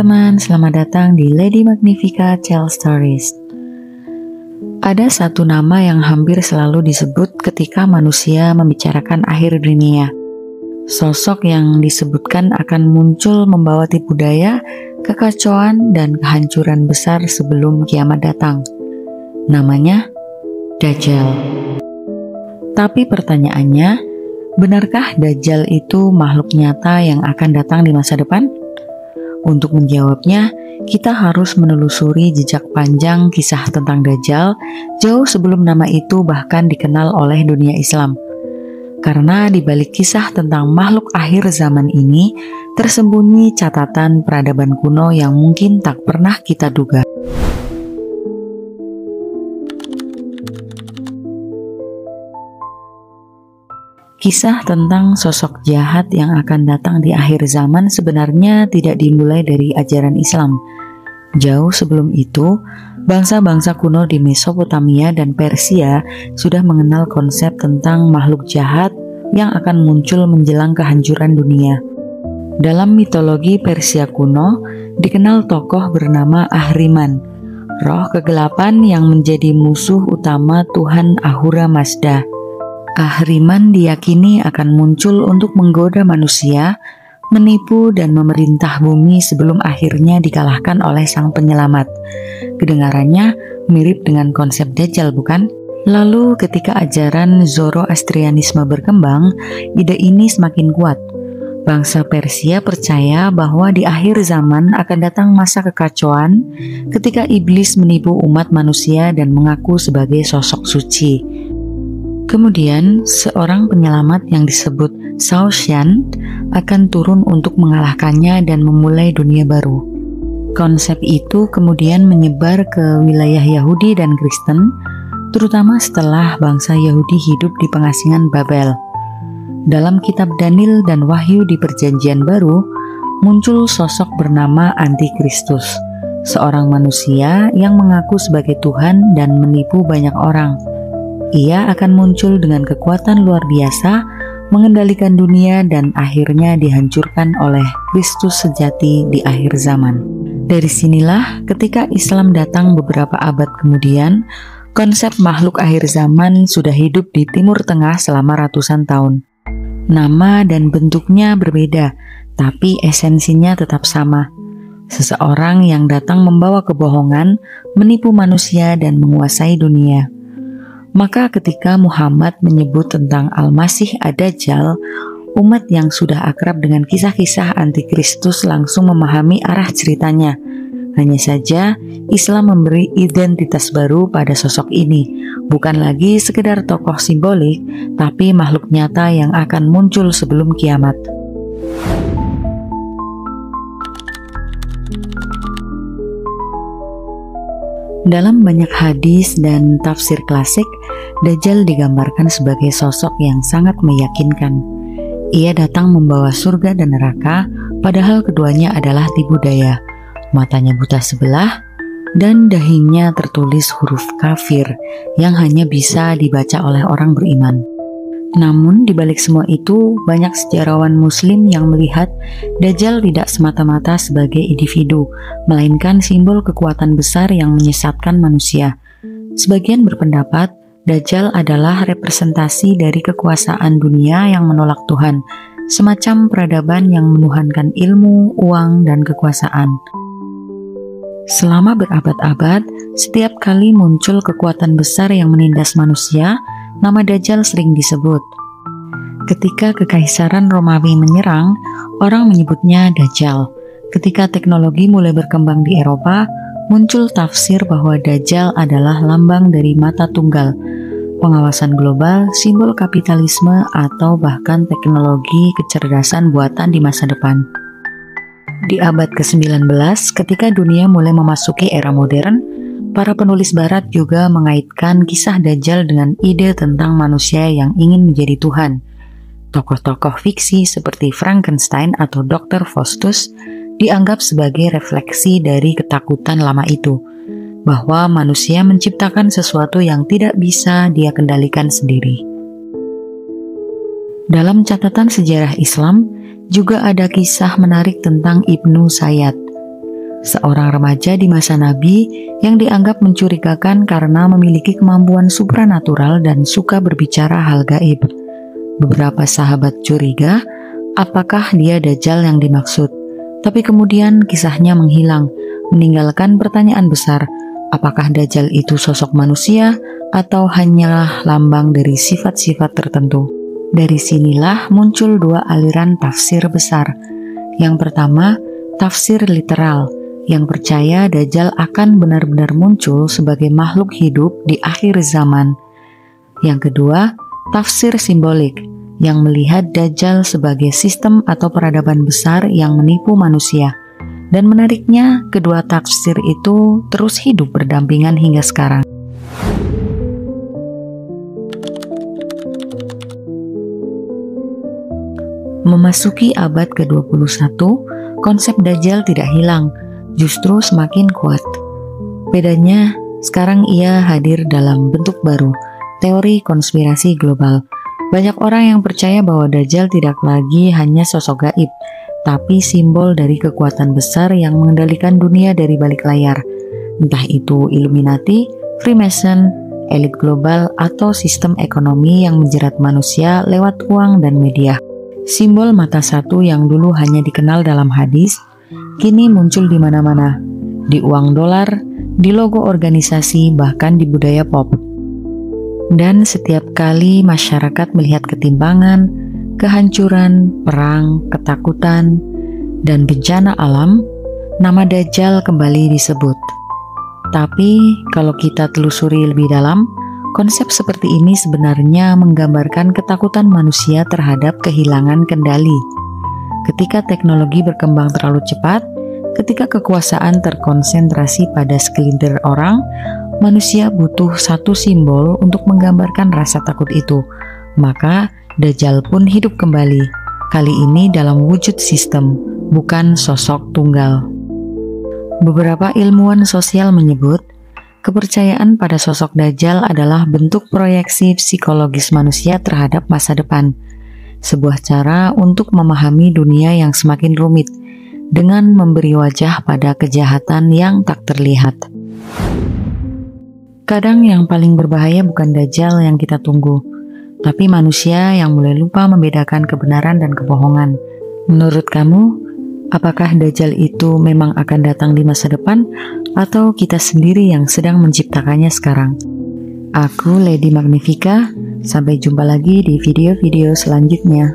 teman-teman, selamat datang di Lady Magnifica Tell Stories. Ada satu nama yang hampir selalu disebut ketika manusia membicarakan akhir dunia. Sosok yang disebutkan akan muncul membawa tipu daya, kekacauan, dan kehancuran besar sebelum kiamat datang. Namanya Dajjal. Tapi pertanyaannya, benarkah Dajjal itu makhluk nyata yang akan datang di masa depan? Untuk menjawabnya, kita harus menelusuri jejak panjang kisah tentang Dajjal jauh sebelum nama itu bahkan dikenal oleh dunia Islam. Karena di balik kisah tentang makhluk akhir zaman ini tersembunyi catatan peradaban kuno yang mungkin tak pernah kita duga. Kisah tentang sosok jahat yang akan datang di akhir zaman sebenarnya tidak dimulai dari ajaran Islam. Jauh sebelum itu, bangsa-bangsa kuno di Mesopotamia dan Persia sudah mengenal konsep tentang makhluk jahat yang akan muncul menjelang kehancuran dunia. Dalam mitologi Persia kuno, dikenal tokoh bernama Ahriman, roh kegelapan yang menjadi musuh utama Tuhan Ahura Mazda. Ahriman diyakini akan muncul untuk menggoda manusia, menipu dan memerintah bumi sebelum akhirnya dikalahkan oleh sang penyelamat. Kedengarannya mirip dengan konsep Dajjal, bukan? Lalu ketika ajaran Zoroastrianisme berkembang, ide ini semakin kuat. Bangsa Persia percaya bahwa di akhir zaman akan datang masa kekacauan ketika iblis menipu umat manusia dan mengaku sebagai sosok suci. Kemudian, seorang penyelamat yang disebut Saoshyant akan turun untuk mengalahkannya dan memulai dunia baru. Konsep itu kemudian menyebar ke wilayah Yahudi dan Kristen, terutama setelah bangsa Yahudi hidup di pengasingan Babel. Dalam kitab Daniel dan Wahyu di Perjanjian Baru, muncul sosok bernama Antikristus, seorang manusia yang mengaku sebagai Tuhan dan menipu banyak orang. Ia akan muncul dengan kekuatan luar biasa, mengendalikan dunia dan akhirnya dihancurkan oleh Kristus sejati di akhir zaman. Dari sinilah ketika Islam datang beberapa abad kemudian, konsep makhluk akhir zaman sudah hidup di Timur Tengah selama ratusan tahun. Nama dan bentuknya berbeda, tapi esensinya tetap sama. Seseorang yang datang membawa kebohongan, menipu manusia dan menguasai dunia. Maka ketika Muhammad menyebut tentang Al-Masih Ad-Dajjal, umat yang sudah akrab dengan kisah-kisah Antikristus langsung memahami arah ceritanya. Hanya saja, Islam memberi identitas baru pada sosok ini, bukan lagi sekedar tokoh simbolik, tapi makhluk nyata yang akan muncul sebelum kiamat. Dalam banyak hadis dan tafsir klasik, Dajjal digambarkan sebagai sosok yang sangat meyakinkan. Ia datang membawa surga dan neraka, padahal keduanya adalah tipu daya. Matanya buta sebelah, dan dahinya tertulis huruf kafir yang hanya bisa dibaca oleh orang beriman. Namun di balik semua itu, banyak sejarawan muslim yang melihat Dajjal tidak semata-mata sebagai individu, melainkan simbol kekuatan besar yang menyesatkan manusia. Sebagian berpendapat, Dajjal adalah representasi dari kekuasaan dunia yang menolak Tuhan, semacam peradaban yang menuhankan ilmu, uang, dan kekuasaan. Selama berabad-abad, setiap kali muncul kekuatan besar yang menindas manusia, nama Dajjal sering disebut. Ketika Kekaisaran Romawi menyerang, orang menyebutnya Dajjal. Ketika teknologi mulai berkembang di Eropa, muncul tafsir bahwa Dajjal adalah lambang dari mata tunggal, pengawasan global, simbol kapitalisme, atau bahkan teknologi kecerdasan buatan di masa depan. Di abad ke-19, ketika dunia mulai memasuki era modern, para penulis barat juga mengaitkan kisah Dajjal dengan ide tentang manusia yang ingin menjadi Tuhan. Tokoh-tokoh fiksi seperti Frankenstein atau Dr. Faustus dianggap sebagai refleksi dari ketakutan lama itu, bahwa manusia menciptakan sesuatu yang tidak bisa dia kendalikan sendiri. Dalam catatan sejarah Islam, juga ada kisah menarik tentang Ibnu Sayyad. seorang remaja di masa Nabi yang dianggap mencurigakan karena memiliki kemampuan supranatural dan suka berbicara hal gaib. Beberapa sahabat curiga apakah dia Dajjal yang dimaksud, tapi kemudian kisahnya menghilang, meninggalkan pertanyaan besar, apakah Dajjal itu sosok manusia atau hanyalah lambang dari sifat-sifat tertentu. Dari sinilah muncul dua aliran tafsir besar. Yang pertama, tafsir literal, yang percaya Dajjal akan benar-benar muncul sebagai makhluk hidup di akhir zaman. Yang kedua, tafsir simbolik, yang melihat Dajjal sebagai sistem atau peradaban besar yang menipu manusia. Dan menariknya, kedua tafsir itu terus hidup berdampingan hingga sekarang. Memasuki abad ke-21, konsep Dajjal tidak hilang, justru semakin kuat. Bedanya, sekarang ia hadir dalam bentuk baru, teori konspirasi global. Banyak orang yang percaya bahwa Dajjal tidak lagi hanya sosok gaib, tapi simbol dari kekuatan besar yang mengendalikan dunia dari balik layar. Entah itu Illuminati, Freemason, elit global, atau sistem ekonomi yang menjerat manusia lewat uang dan media. Simbol mata satu yang dulu hanya dikenal dalam hadis, kini muncul di mana-mana, di uang dolar, di logo organisasi, bahkan di budaya pop. Dan setiap kali masyarakat melihat ketimpangan, kehancuran, perang, ketakutan, dan bencana alam, nama Dajjal kembali disebut. Tapi kalau kita telusuri lebih dalam, konsep seperti ini sebenarnya menggambarkan ketakutan manusia terhadap kehilangan kendali. Ketika teknologi berkembang terlalu cepat, ketika kekuasaan terkonsentrasi pada segelintir orang, manusia butuh satu simbol untuk menggambarkan rasa takut itu. Maka Dajjal pun hidup kembali, kali ini dalam wujud sistem, bukan sosok tunggal. Beberapa ilmuwan sosial menyebut, kepercayaan pada sosok Dajjal adalah bentuk proyeksi psikologis manusia terhadap masa depan, sebuah cara untuk memahami dunia yang semakin rumit dengan memberi wajah pada kejahatan yang tak terlihat. Kadang yang paling berbahaya bukan Dajjal yang kita tunggu, tapi manusia yang mulai lupa membedakan kebenaran dan kebohongan. Menurut kamu, apakah Dajjal itu memang akan datang di masa depan, atau kita sendiri yang sedang menciptakannya sekarang? Aku Lady Magnifica, sampai jumpa lagi di video-video selanjutnya.